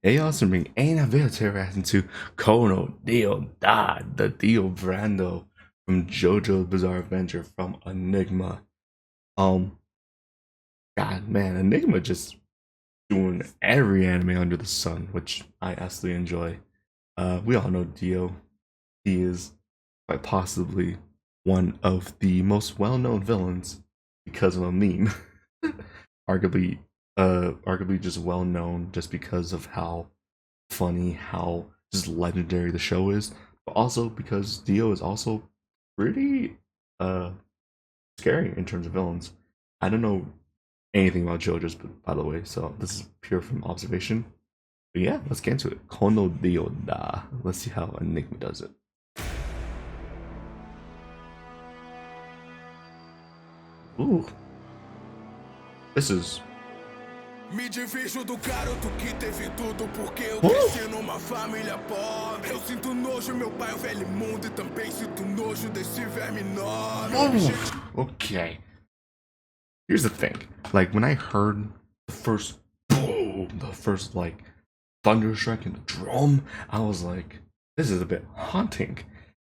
E also bring una verità into Kono Dio Da, the Dio Brando from JoJo's Bizarre Adventure from Enigma. Um, God, man, Enigma just doing every anime under the sun, which I absolutely enjoy. We all know Dio. He is quite possibly one of the most well-known villains because of a meme. arguably, arguably just well known just because of how funny, how just legendary the show is, but also because Dio is also pretty uh scary in terms of villains. I don't know anything about JoJo's, by the way, so this is pure from observation. But yeah, let's get into it. Kono Dio Da. Let's see how Enigma does it. Ooh. This is. Me divido do garoto que teve tudo porque eu cresci numa família pobre. Eu sinto nojo, meu pai é o velho mundo e também sinto nojo desse verme enorme. Okay. Here's the thing. Like when I heard the first boom, the first like thunderstruck in the drum, I was like, this is a bit haunting.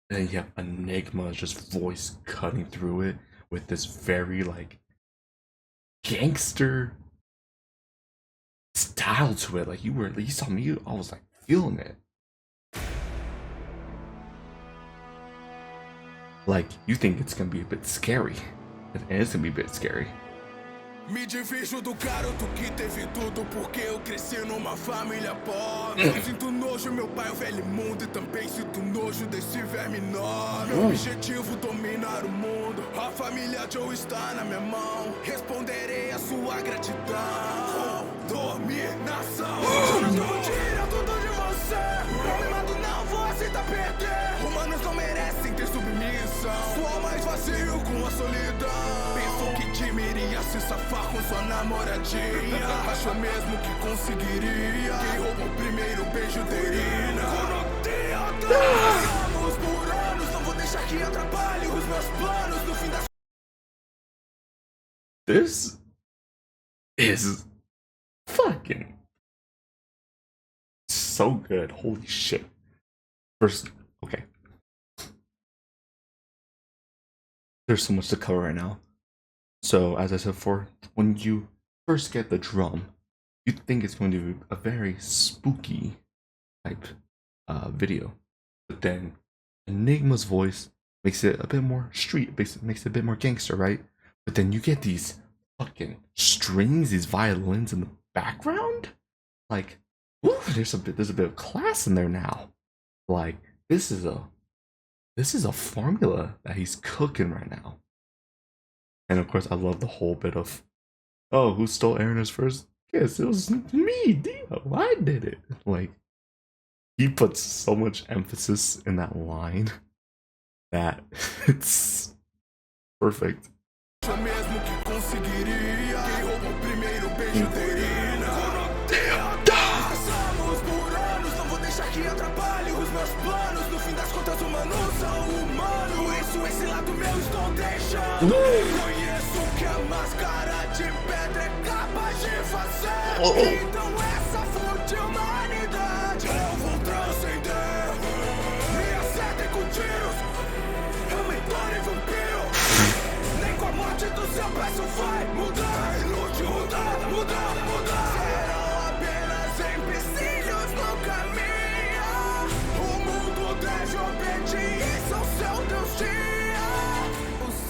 And then you have Enigma's just voice cutting through it with this very like gangster style to it. Like you saw me, I was like feeling it. Like you think it's gonna be a bit scary, and it's gonna be a bit scary. Me divido do garoto que teve tudo porque eu cresci numa família pobre. Eu sinto nojo, meu pai é o velho mundo e também sinto nojo desse verme enorme. Meu objetivo dominar o mundo. A família Joe está na minha mão. Responderei a sua gratidão. Dominação. Não tira tudo de você. Não me mato, não vou aceitar perder. Humanos não merecem ter submissão. Sou mais vazio com a solidão. Pensou que Jimmy iria se safar com sua namoradinha. Achou mesmo que conseguiria. Quem roubou o primeiro beijo teria. Passamos por anos, não vou deixar que atrapalhe os meus planos. No fim das... This is fucking so good. Holy shit. First, okay. There's so much to cover right now. So, as I said before, when you first get the drum, you think it's going to be a very spooky type video. But then Enigma's voice makes it a bit more street, makes it a bit more gangster, right? But then you get these fucking strings, these violins in the background. Like, ooh, there's a bit of class in there now. Like, this is a formula that he's cooking right now. And of course, I love the whole bit of, oh, who stole Erin's first kiss? It was me, Dio. I did it. Like, he puts so much emphasis in that line that it's perfect. Esse lado meu estou deixando. Conheço que a máscara de pedra é capaz de fazer. Então essa fonte de humanidade eu vou transcender. Me acertem com tiros. Eu me torne vampiro. Nem com a morte do seu braço vai mudar. Inútil mudar. Serão apenas empecilhos no caminho. O mundo deve obediência ao seu Deus tinha.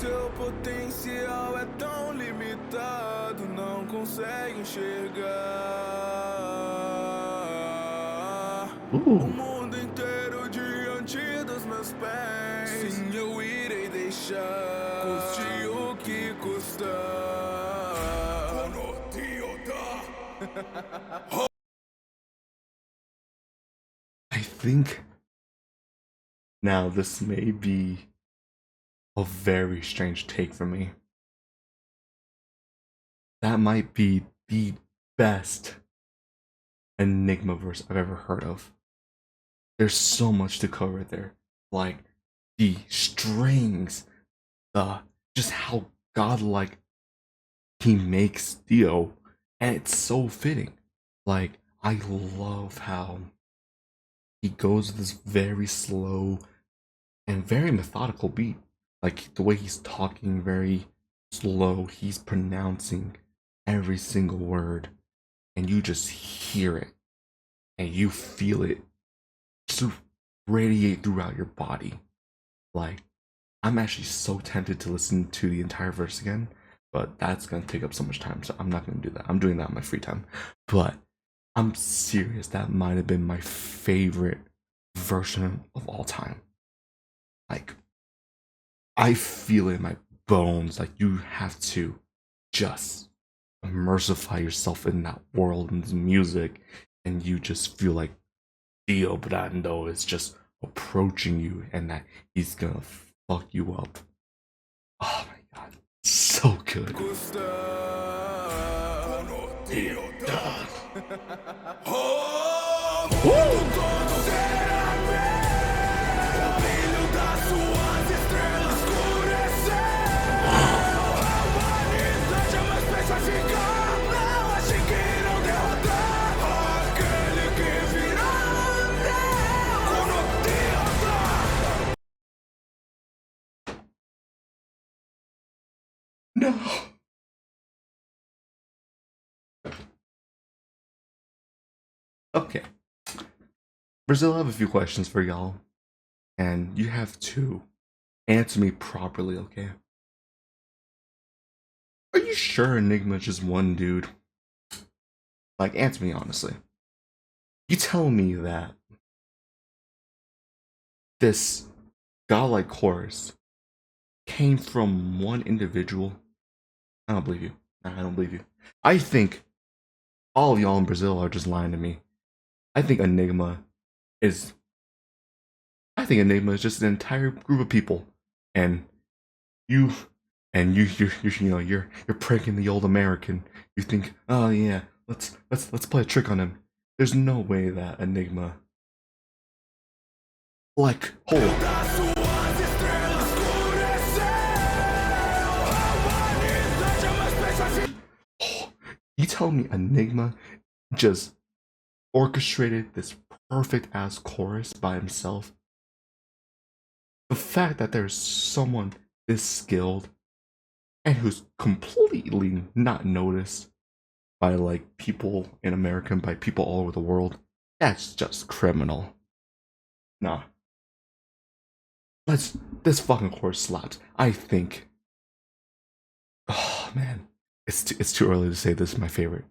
Seu potencial é tão limitado, não consegue enxergar. O mundo inteiro diante dos meus pés. Sim, eu irei deixar, custe o que custar. I think now this may be a very strange take from me. That might be the best Enigma verse I've ever heard of. There's so much to cover there. Like the strings, just how godlike he makes Dio, and it's so fitting. Like, I love how he goes with this very slow and very methodical beat. Like the way he's talking very slow, he's pronouncing every single word, and you just hear it and you feel it just radiate throughout your body. Like, I'm actually so tempted to listen to the entire verse again, but that's gonna take up so much time, so I'm not gonna do that. I'm doing that in my free time. But I'm serious, that might have been my favorite version of all time. Like, I feel it in my bones. Like, you have to just immersify yourself in that world and this music, and you just feel like Dio Brando is just approaching you and that he's gonna fuck you up. Oh my god, so good. No. Okay. Brazil, I have a few questions for y'all, and you have to answer me properly, okay? Are you sure Enigma is just one dude? Like, answer me honestly. You tell me that this godlike chorus came from one individual? I don't believe you. I don't believe you. I think all of y'all in Brazil are just lying to me. I think Enigma is just an entire group of people, and you you're pranking the old American. You think, oh yeah, let's play a trick on him. There's no way that Enigma, like, hold on. You tell me Enigma just orchestrated this perfect ass chorus by himself? The fact that there's someone this skilled and who's completely not noticed by like people in America and by people all over the world, that's just criminal. Nah. This fucking chorus slaps. I think. Oh man, it's too early to say this is my favorite.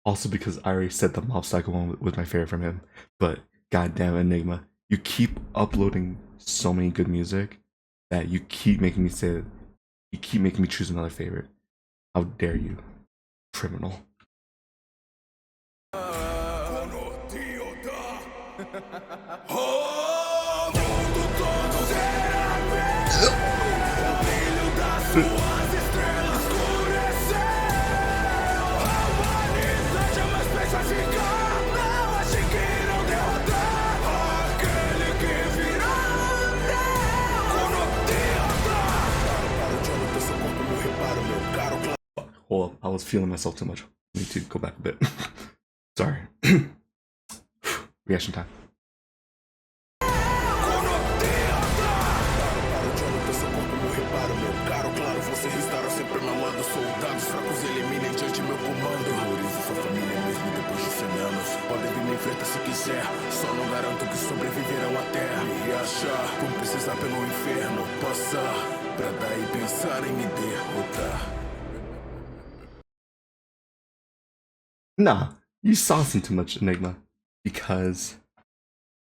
Also because I already said the Mob Psycho one was my favorite from him. But goddamn Enigma, you keep uploading so many good music that you keep making me say, you keep making me choose another favorite. How dare you, criminal? Hold up, I was feeling myself too much. I need to go back a bit. Sorry. Reaction time. Só não garanto que sobreviverão até me achar. Como precisar pelo inferno passar, pra daí pensar em me derrotar. Nah, you saucing too much, Enigma. Because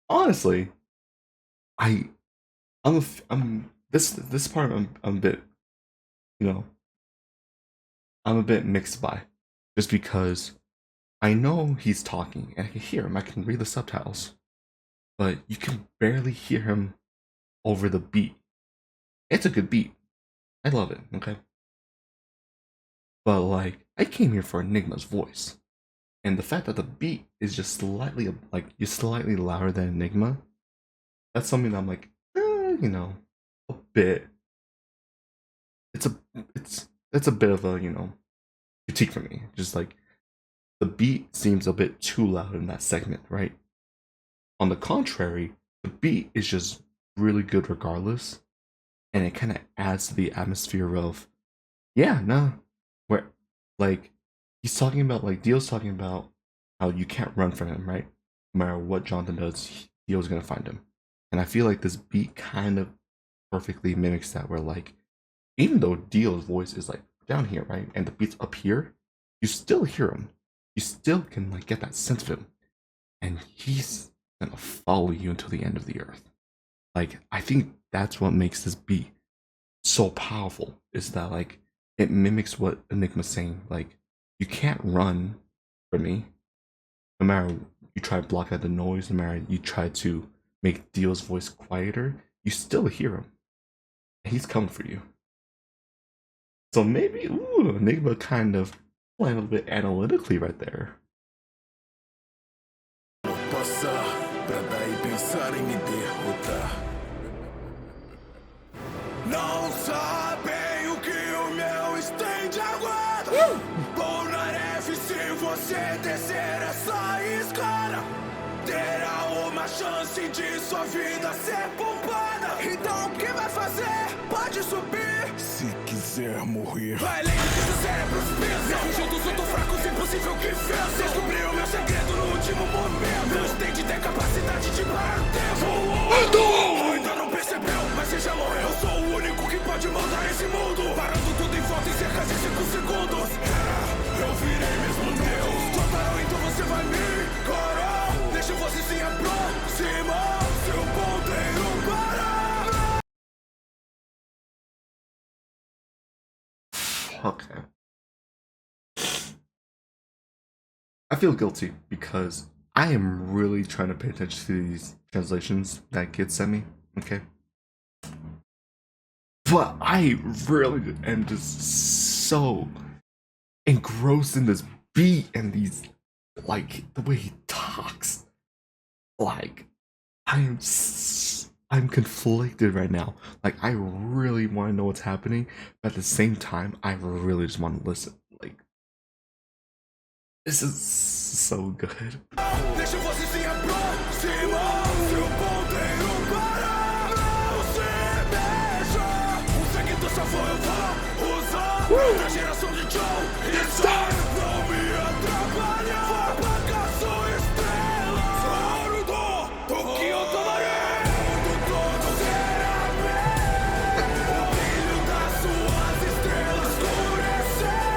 honestly, I'm this part I'm a bit, you know, I'm a bit mixed by, just because I know he's talking and I can hear him. I can read the subtitles, but you can barely hear him over the beat. It's a good beat. I love it. Okay, but like I came here for Enigma's voice, and the fact that the beat is just slightly like you're slightly louder than Enigma, that's something that I'm like, you know, a bit. It's a bit of a, you know, critique for me. Just like the beat seems a bit too loud in that segment, right? On the contrary, the beat is just really good regardless, and it kind of adds to the atmosphere of, yeah, no, where like he's talking about, like Dio's talking about how you can't run from him, right? No matter what Jonathan does, Dio's gonna find him. And I feel like this beat kind of perfectly mimics that, where like even though Dio's voice is like down here, right, and the beat's up here, you still hear him. You still can like get that sense of him, and he's gonna follow you until the end of the earth. Like I think that's what makes this beat so powerful, is that like it mimics what Enigma's saying. Like you can't run from me, no matter you try to block out the noise, no matter you try to make Dio's voice quieter, you still hear him. He's coming for you. So maybe, Enigma kind of playing a little bit analytically right there. Não sabem o que o meu estende aguarda. Bonaref, se você descer essa escada, terá uma chance de sua vida ser poupada. Então o que vai fazer? Pode subir. Se quiser morrer, vai além do que seu cérebro pensa. Fugiu dos outros fracos, impossível que vença. Descobriu meu segredo no último momento. Meu stage tem capacidade de parar o tempo. Ainda não percebeu, mas você já morreu. Eu sou o único que pode mandar esse mundo, parando tudo em volta em cerca de 5 segundos. Eu virei mesmo Deus. Contaram, então você vai me encarar. Deixa você se aproximar, seu ponteiro parar. Okay. I feel guilty because I am really trying to pay attention to these translations that kids sent me, okay? But I really am just so engrossed in this beat and these, like, the way he talks. Like, I'm conflicted right now. Like, I really want to know what's happening, but at the same time, I really just want to listen. Like, this is so good. Deixa você se aproximar, seu ponteiro parar. Você mexa, o seguinte só foi eu vou usar. Na geração de Joe e Star, não me atrapalha. Vou apagar sua estrela. Faro do que eu tomarei. Mundo todo será meu. O brilho das suas estrelas escureceu.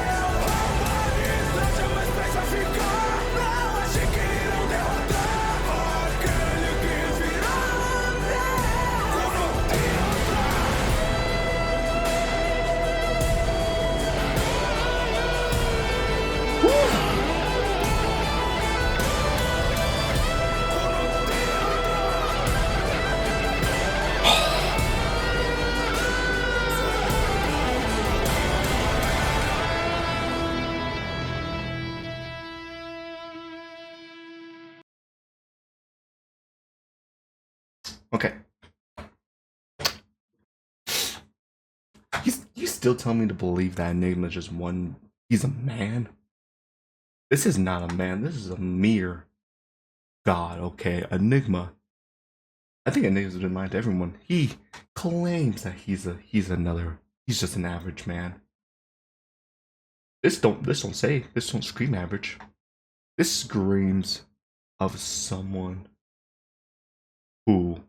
A humanidade jamais pensa ficar. Não achei que irão derrotar aquele que virá meu. Quando Okay. You still tell me to believe that Enigma just one? He's a man? This is not a man. This is a mere god, okay? Enigma. I think Enigma's been mine to everyone. He claims that he's just an average man. This don't scream average. This screams of someone who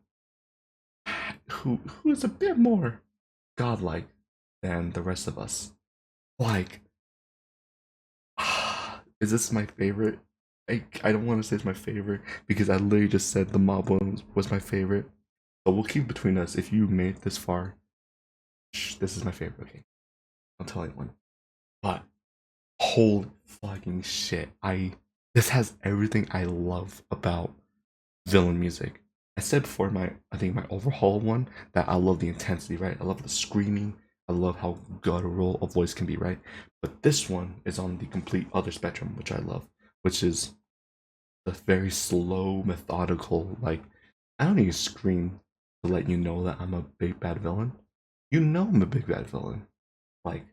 is a bit more godlike than the rest of us. Like, is this my favorite? I don't want to say it's my favorite because I literally just said the mob one was my favorite. But we'll keep it between us. If you made it this far, this is my favorite. Okay, I'll tell anyone. But holy fucking shit! This has everything I love about villain music. I said before I think my overhaul one that I love the intensity, right? I love the screaming. I love how guttural a voice can be, right? But this one is on the complete other spectrum, which I love, which is the very slow, methodical, like, I don't need to scream to let you know that I'm a big bad villain. You know I'm a big bad villain. Like,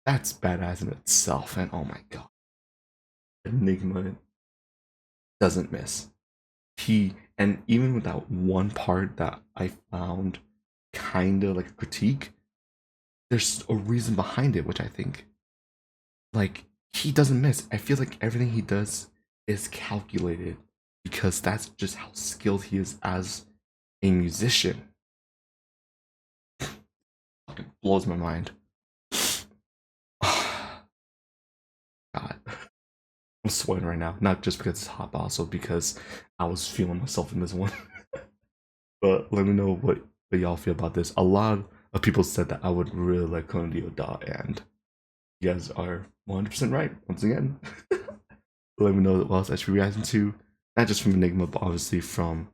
that's badass in itself, and oh my god. Enigma doesn't miss. And even with that one part that I found kind of like a critique, there's a reason behind it, which I think, like, he doesn't miss. I feel like everything he does is calculated because that's just how skilled he is as a musician. Fucking blows my mind. God. I'm sweating right now, not just because it's hot, but also because I was feeling myself in this one. But let me know what y'all feel about this. A lot of people said that I would really like Clone Dio Da, and you guys are 100% right once again. Let me know what else I should be reacting to, not just from Enigma, but obviously from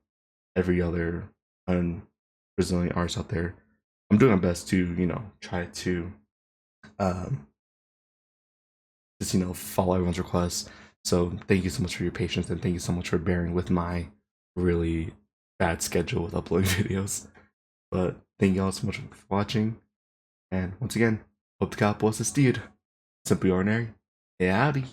every other Brazilian artist out there. I'm doing my best to, try to just follow everyone's requests. So thank you so much for your patience, and thank you so much for bearing with my really bad schedule with uploading videos. But thank you all so much for watching, and once again, hope to God bless this dude. Simply ordinary. Howdy.